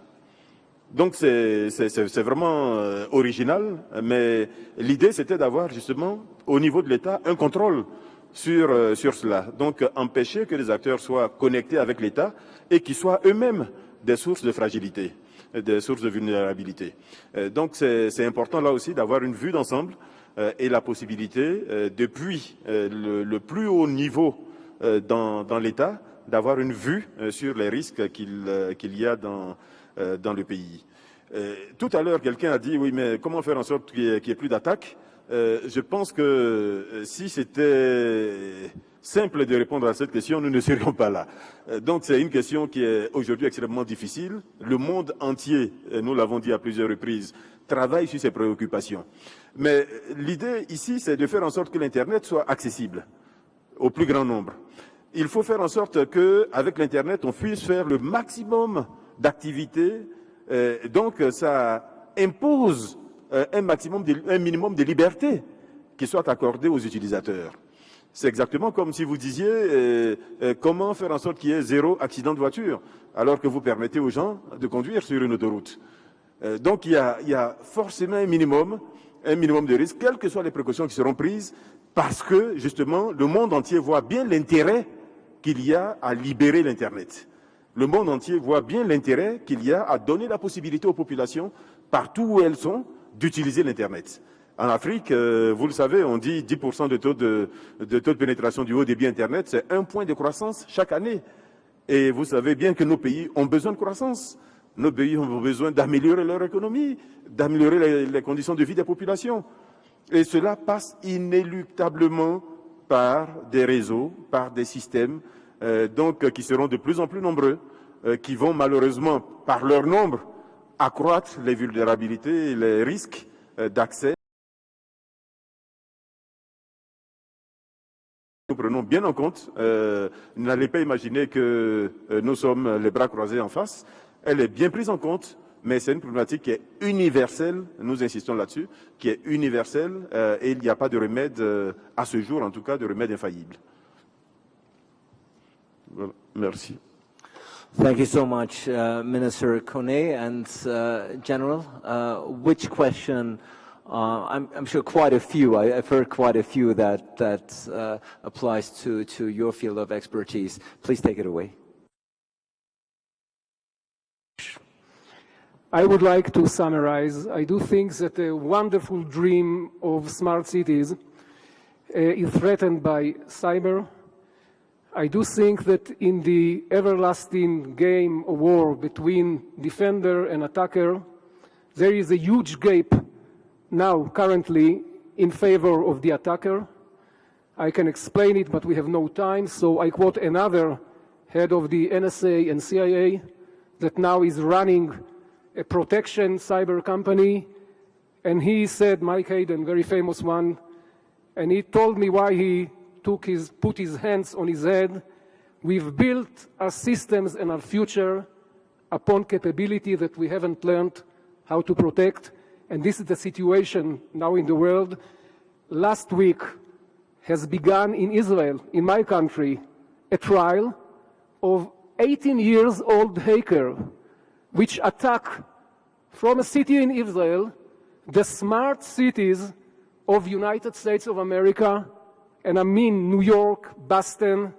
Donc c'est vraiment original, mais l'idée c'était d'avoir justement au niveau de l'État un contrôle sur cela. Donc empêcher que les acteurs soient connectés avec l'État et qu'ils soient eux-mêmes des sources de fragilité, des sources de vulnérabilité. Donc c'est important là aussi d'avoir une vue d'ensemble et la possibilité, depuis le plus haut niveau dans l'État, d'avoir une vue sur les risques qu'il y a dans le pays. Tout à l'heure, quelqu'un a dit, oui, mais comment faire en sorte qu'il n'y ait plus d'attaques? Je pense que si c'était simple de répondre à cette question, nous ne serions pas là. Donc c'est une question qui est aujourd'hui extrêmement difficile. Le monde entier, nous l'avons dit à plusieurs reprises, travaille sur ces préoccupations. Mais l'idée ici, c'est de faire en sorte que l'Internet soit accessible au plus grand nombre. Il faut faire en sorte qu'avec l'Internet, on puisse faire le maximum d'activités. Donc ça impose un minimum de liberté qui soit accordé aux utilisateurs. C'est exactement comme si vous disiez comment faire en sorte qu'il y ait 0 accident de voiture, alors que vous permettez aux gens de conduire sur une autoroute. Donc il y a forcément un minimum de risque, quelles que soient les précautions qui seront prises, parce que justement le monde entier voit bien l'intérêt qu'il y a à libérer l'Internet. Le monde entier voit bien l'intérêt qu'il y a à donner la possibilité aux populations, partout où elles sont, d'utiliser l'Internet. En Afrique, vous le savez, on dit 10% de taux de pénétration du haut débit Internet, c'est 1 point de croissance chaque année. Et vous savez bien que nos pays ont besoin de croissance. Nos pays ont besoin d'améliorer leur économie, d'améliorer les conditions de vie des populations. Et cela passe inéluctablement par des réseaux, par des systèmes, qui seront de plus en plus nombreux, qui vont malheureusement, par leur nombre, accroître les vulnérabilités et les risques d'accès. Nous prenons bien en compte, n'allez pas imaginer que nous sommes les bras croisés en face. Elle est bien prise en compte, mais c'est une problématique qui est universelle, nous insistons là-dessus, qui est universelle et il n'y a pas de remède, à ce jour en tout cas, de remède infaillible. Voilà. Merci. Thank you so much, Minister Kone. And General, which question? I'm sure quite a few. I've heard quite a few that applies to your field of expertise. Please take it away. I would like to summarize. I do think that a wonderful dream of smart cities is threatened by cyber. I do think that in the everlasting game of war between defender and attacker, there is a huge gap now, currently, in favor of the attacker. I can explain it, but we have no time, so I quote another head of the NSA and CIA that now is running a protection cyber company, and he said, Mike Hayden, very famous one, and he told me why he put his hands on his head. We've built our systems and our future upon capability that we haven't learned how to protect, and this is the situation now in the world. Last week has begun in Israel, in my country, a trial of 18 years old hacker, which attack from a city in Israel, the smart cities of United States of America, and I mean New York, Boston,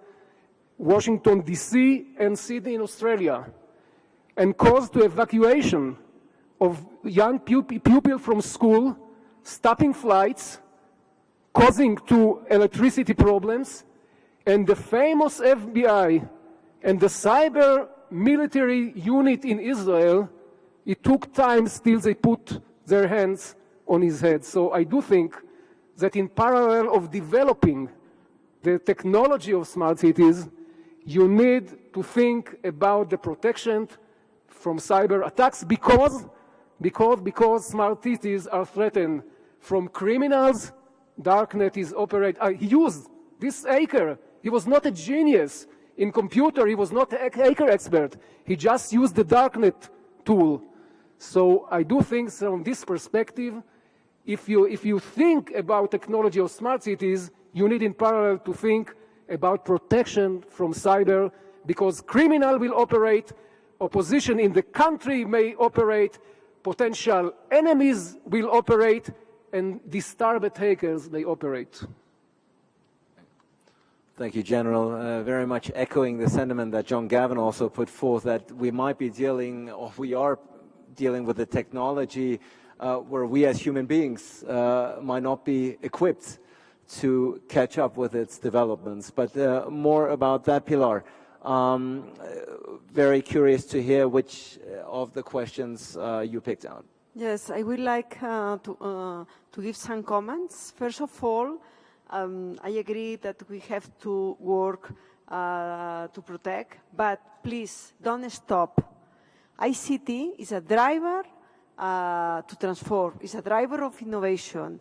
Washington, D.C., and Sydney in Australia, and caused to evacuation of young pupils from school, stopping flights, causing to electricity problems, and the famous FBI and the cyber military unit in Israel, it took time still they put their hands on his head. So I do think that in parallel of developing the technology of smart cities, you need to think about the protection from cyber attacks, because because smart cities are threatened from criminals. Darknet is he used this hacker. He was not a genius in computer. He was not a hacker expert. He just used the Darknet tool. So I do think from this perspective, if you think about technology of smart cities, you need in parallel to think about protection from cyber, because criminal will operate, opposition in the country may operate, potential enemies will operate, and disturbed hackers may operate. Thank you, General. Very much echoing the sentiment that John Gavin also put forth, that we might be dealing, or we are dealing with a technology where we as human beings might not be equipped to catch up with its developments. But more about that, Pilar. Very curious to hear which of the questions you picked out. Yes, I would like to give some comments. First of all, I agree that we have to work to protect, but please don't stop. ICT is a driver to transform, is a driver of innovation.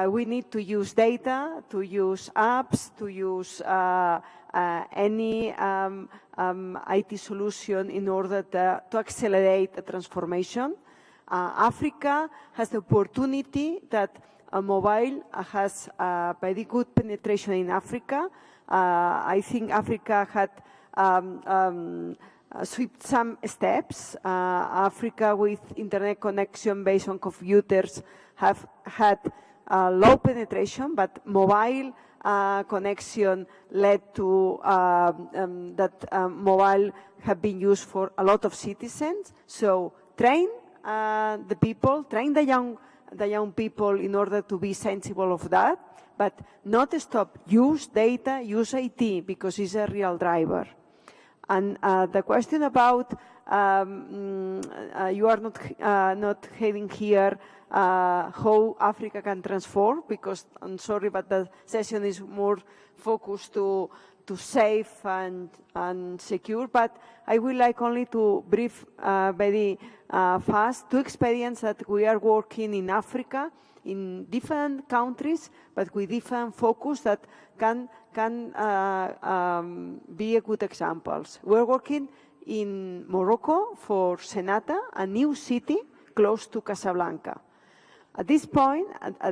We need to use data, to use apps, to use any IT solution in order to accelerate the transformation. Africa has the opportunity that mobile has very good penetration in Africa. I think Africa had swept some steps. Africa with internet connection based on computers have had low penetration, but mobile connection led to that mobile have been used for a lot of citizens. So train the people, train the young people in order to be sensible of that, but not stop. Use data, use IT, because it's a real driver. And the question about you are not having here how Africa can transform, because I'm sorry, but the session is more focused to safe and secure. But I would like only to brief very fast two experiences that we are working in Africa in different countries, but with different focus that can be a good examples. We're working in Morocco for Senata, a new city close to Casablanca. At this point,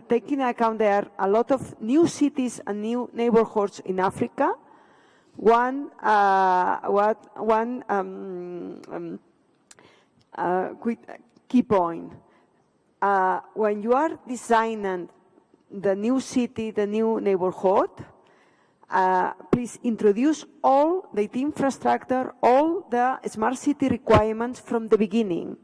taking into account there are a lot of new cities and new neighborhoods in Africa. One quick key point. When you are designing the new city, the new neighborhood, please introduce all the IT infrastructure, all the smart city requirements from the beginning,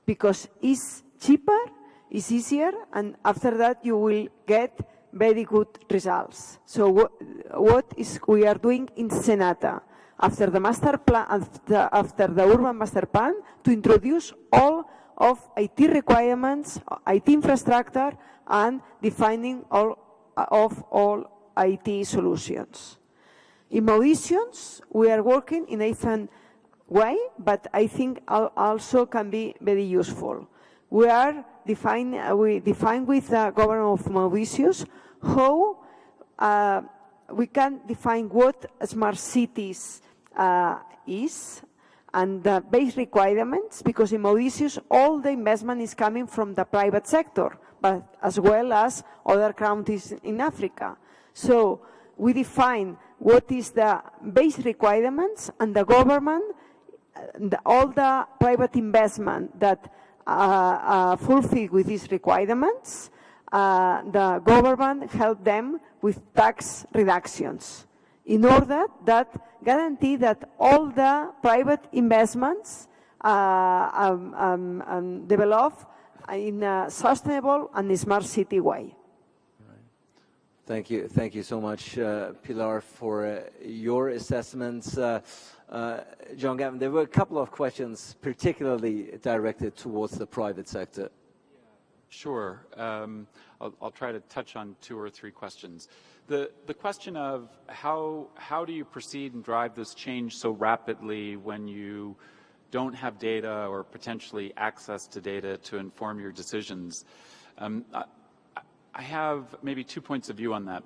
because it's cheaper, it's easier, and after that you will get very good results. So what is we are doing in Senata, after the master plan, after the urban master plan, to introduce all of IT requirements, IT infrastructure, and defining all IT solutions. In Mauritius, we are working in a different way, but I think also can be very useful. We define with the government of Mauritius how we can define what smart cities is, and the base requirements, because in Mauritius all the investment is coming from the private sector, but as well as other countries in Africa. So we define what is the base requirements, and the government, all the private investment that fulfill with these requirements, the government help them with tax reductions in order that guarantee that all the private investments develop in a sustainable and smart city way. Thank you so much, Pilar, for your assessments. John Gavin, there were a couple of questions particularly directed towards the private sector. Sure. I'll try to touch on two or three questions. The question of how do you proceed and drive this change so rapidly when you don't have data or potentially access to data to inform your decisions. I have maybe 2 points of view on that.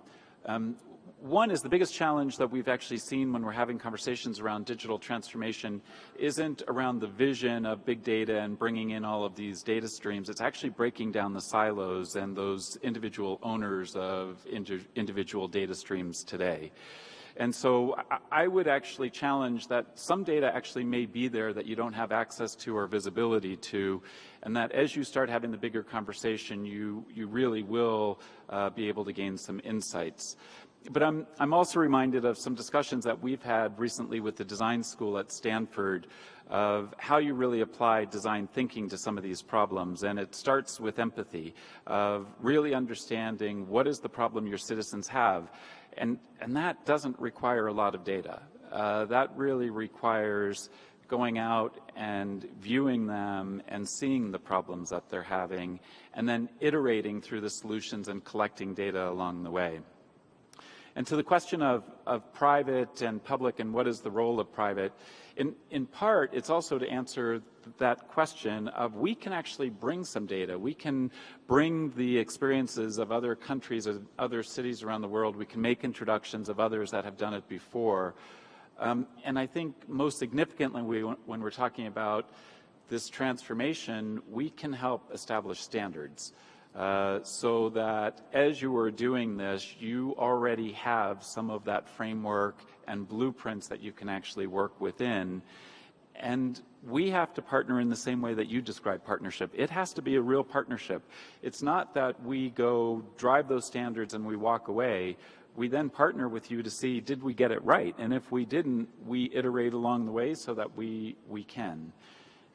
One is the biggest challenge that we've actually seen when we're having conversations around digital transformation isn't around the vision of big data and bringing in all of these data streams. It's actually breaking down the silos and those individual owners of individual data streams today. And so I would actually challenge that some data actually may be there that you don't have access to or visibility to, and that as you start having the bigger conversation, you really will be able to gain some insights. But I'm also reminded of some discussions that we've had recently with the design school at Stanford of how you really apply design thinking to some of these problems. And it starts with empathy, of really understanding what is the problem your citizens have. And that doesn't require a lot of data. That really requires going out and viewing them and seeing the problems that they're having, and then iterating through the solutions and collecting data along the way. And to the question of private and public and what is the role of private, in part, it's also to answer that question of we can actually bring some data. We can bring the experiences of other countries, of other cities around the world. We can make introductions of others that have done it before. And I think most significantly, when we're talking about this transformation, we can help establish standards. So that as you are doing this, you already have some of that framework and blueprints that you can actually work within. And we have to partner in the same way that you describe partnership. It has to be a real partnership. It's not that we go drive those standards and we walk away. We then partner with you to see, did we get it right? And if we didn't, we iterate along the way so that we can.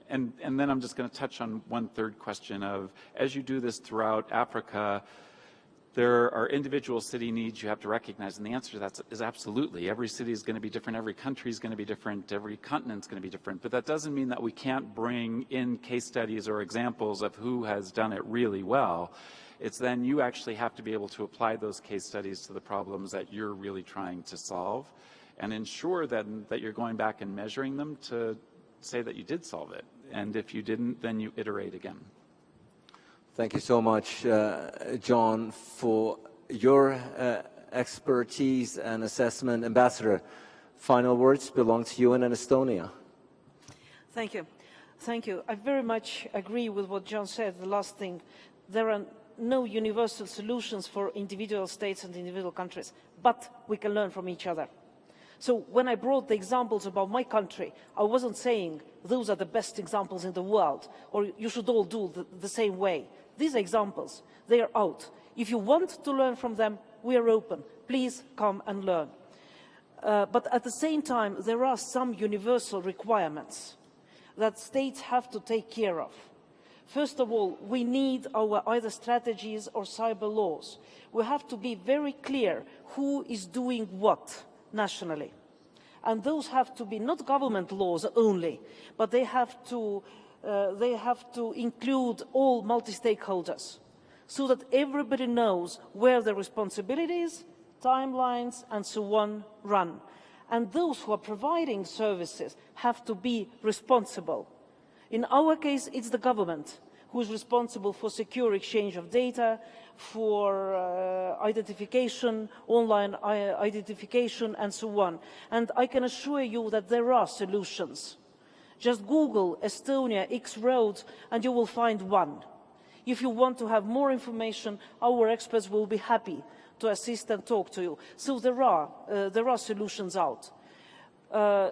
And then I'm just going to touch on one third question of, as you do this throughout Africa, there are individual city needs you have to recognize, and the answer to that is absolutely. Every city is going to be different, every country is going to be different, every continent is going to be different, but that doesn't mean that we can't bring in case studies or examples of who has done it really well. It's then you actually have to be able to apply those case studies to the problems that you're really trying to solve, and ensure that you're going back and measuring them to say that you did solve it. And if you didn't, then you iterate again. Thank you so much, John, for your expertise and assessment. Ambassador, final words belong to you and in Estonia. Thank you. Thank you. I very much agree with what John said, the last thing. There are no universal solutions for individual states and individual countries, but we can learn from each other. So when I brought the examples about my country, I wasn't saying those are the best examples in the world, or you should all do the same way. These examples, they are out. If you want to learn from them, we are open. Please come and learn. But at the same time, there are some universal requirements that states have to take care of. First of all, we need our either strategies or cyber laws. We have to be very clear who is doing what nationally. And those have to be not government laws only, but they have to include all multi-stakeholders so that everybody knows where the responsibilities, timelines, and so on run. And those who are providing services have to be responsible. In our case, it's the government who is responsible for secure exchange of data, for identification, online identification, and so on. And I can assure you that there are solutions. Just Google Estonia X roads and you will find one. If you want to have more information, our experts will be happy to assist and talk to you. So there are solutions out.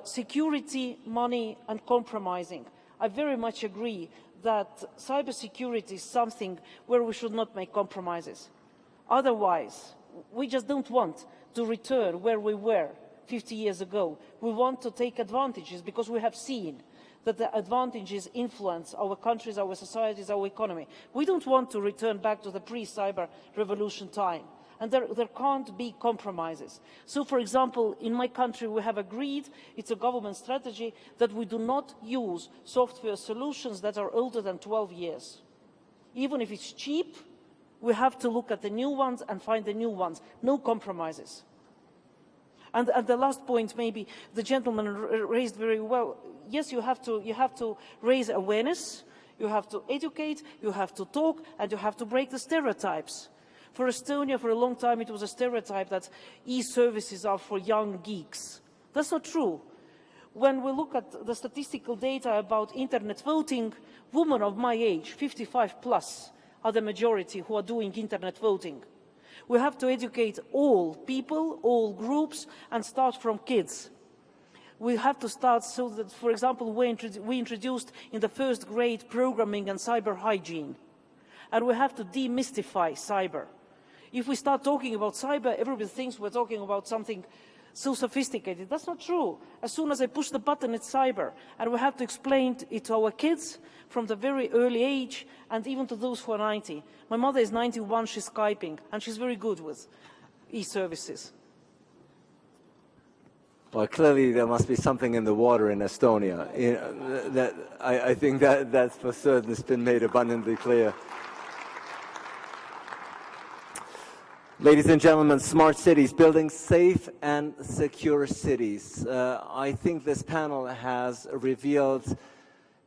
Security, money, and compromising. I very much agree that cybersecurity is something where we should not make compromises. Otherwise, we just don't want to return where we were 50 years ago. We want to take advantages because we have seen that the advantages influence our countries, our societies, our economy. We don't want to return back to the pre-cyber revolution time. And there can't be compromises. So, for example, in my country, we have agreed, it's a government strategy, that we do not use software solutions that are older than 12 years. Even if it's cheap, we have to look at the new ones and find the new ones. No compromises. And the last point, maybe the gentleman raised very well. Yes, you have to raise awareness, you have to educate, you have to talk, and you have to break the stereotypes. For Estonia, for a long time, it was a stereotype that e-services are for young geeks. That's not true. When we look at the statistical data about internet voting, women of my age, 55 plus, are the majority who are doing internet voting. We have to educate all people, all groups, and start from kids. We have to start so that, for example, we introduced in the first grade programming and cyber hygiene. And we have to demystify cyber. If we start talking about cyber, everybody thinks we're talking about something so sophisticated. That's not true. As soon as I push the button, it's cyber. And we have to explain it to our kids from the very early age, and even to those who are 90. My mother is 91, she's Skyping, and she's very good with e-services. Well, clearly there must be something in the water in Estonia. I think that's for certain. It's been made abundantly clear. Ladies and gentlemen, smart cities, building safe and secure cities. I think this panel has revealed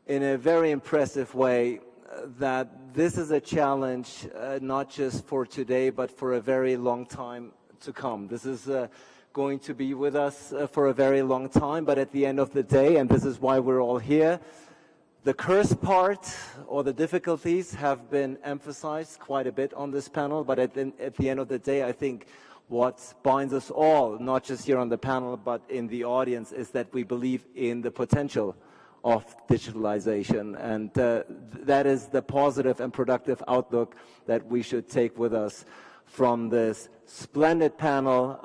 in a very impressive way that this is a challenge not just for today, but for a very long time to come. This is going to be with us for a very long time, but at the end of the day, and this is why we're all here, the curse part or the difficulties have been emphasized quite a bit on this panel, but at the end of the day, I think what binds us all, not just here on the panel, but in the audience, is that we believe in the potential of digitalization, and that is the positive and productive outlook that we should take with us from this splendid panel.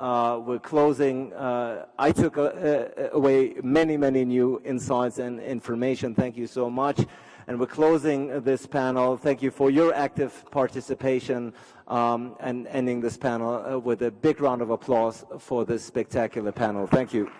We're closing. I took away many, many new insights and information. Thank you so much. And we're closing this panel. Thank you for your active participation, and ending this panel with a big round of applause for this spectacular panel. Thank you.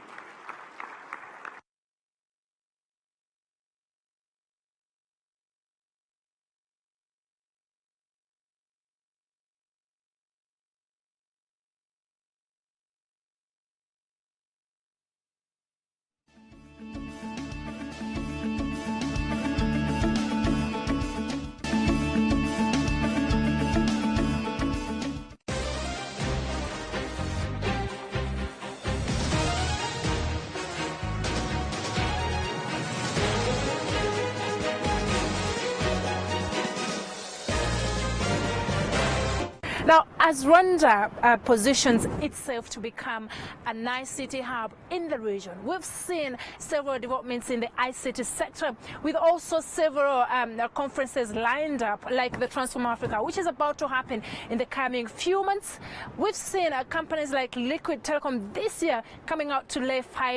Now, as Rwanda positions itself to become a nice city hub in the region, we've seen several developments in the ICT sector, with also several conferences lined up, like the Transform Africa, which is about to happen in the coming few months. We've seen companies like Liquid Telecom this year coming out to lay 5